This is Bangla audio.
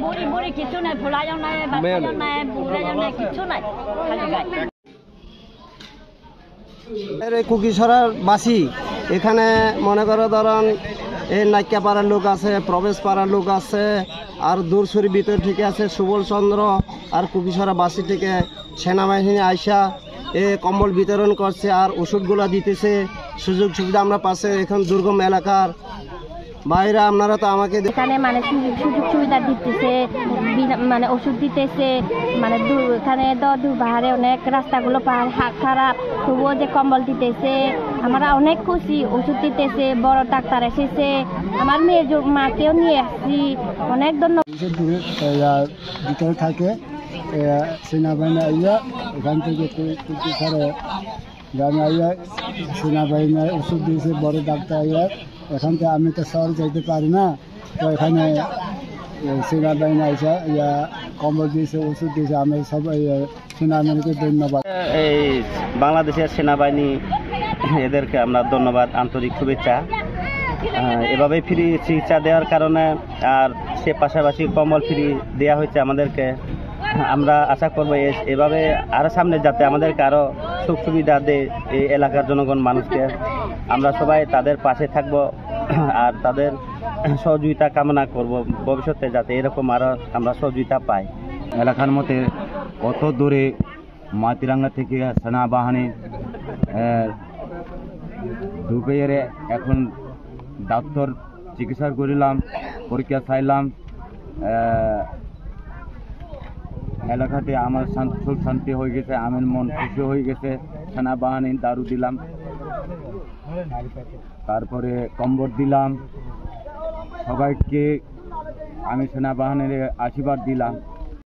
বুড়ি বুড়ি কিছু নাই, ফোলা যাও নাই, বাচ্চা যাও নাই, বুড়া যাও নাই, কিছু নাই, খালি গাই। কুকিছড়ার বাসি এখানে মনে করো ধরুন এই নাইকা পাড়ার লোক আছে, প্রবেশ পাড়ার লোক আছে, আর দূরসুরি ভিতর থেকে আছে সুবল চন্দ্র, আর কুকিছড়া বাসি থেকে সেনাবাহিনী আইসা কম্বল বিতরণ করছে আর ওষুধগুলো দিতেছে, সুযোগ সুবিধা আমরা পাশে এখন দুর্গম এলাকার বাইরে আপনারা তো আমাকে এখানে মানে সুযোগ সুবিধা দিতেছে, মানে ওষুধ দিতেছে, মানে এখানে বাহারে অনেক রাস্তাগুলো খারাপ, তবুও যে কম্বল দিতেছে, আমরা অনেক খুশি। ওষুধ দিতেছে, বড় ডাক্তার এসেছে, আমার মেয়ের মাকেও নিয়ে আসছি, অনেক ধন্যবাদ। ভিতরে থাকে সেনাবাহিনী আইয়া এখান থেকে গ্রামে আইয়া সেনাবাহিনী ওষুধ দিয়েছে, বড় ডাক্তার আইয়া। এখান থেকে আমি তো শহর যাইতে পারি না, তো এখানে সেনাবাহিনী আইসা ইয়া কম্বল দিয়েছে, ওষুধ দিয়েছে। আমি সবাই সেনাবাহিনীকে ধন্যবাদ। এই বাংলাদেশের সেনাবাহিনী এদেরকে আমরা ধন্যবাদ, আন্তরিক শুভেচ্ছা। এভাবে ফ্রি চিকিৎসা দেওয়ার কারণে আর সে পাশাপাশি কম্বল ফ্রি দেওয়া হয়েছে আমাদেরকে। আমরা আশা করবো এভাবে আরও সামনে যাতে আমাদেরকে আরও সুখ সুবিধা দেয় এই এলাকার জনগণ মানুষকে। আমরা সবাই তাদের পাশে থাকব আর তাদের সহযোগিতা কামনা করব ভবিষ্যতে, যাতে এরকম আরও আমরা সহযোগিতা পাই। এলাকার মধ্যে কত দূরে মাতিরাঙ্গা থেকে সেনাবাহিনী ঢুকে এখন ডাক্তার চিকিৎসা করিলাম, পরীক্ষা চাইলাম। এলাকাতে আমার সুখ শান্তি হয়ে গেছে, আমার মন খুশি হয়ে গেছে। সেনাবাহিনী দারু দিলাম, তারপরে কম্বল দিলাম, সবাইকে আমি সেনাবাহিনীর আশীর্বাদ দিলাম।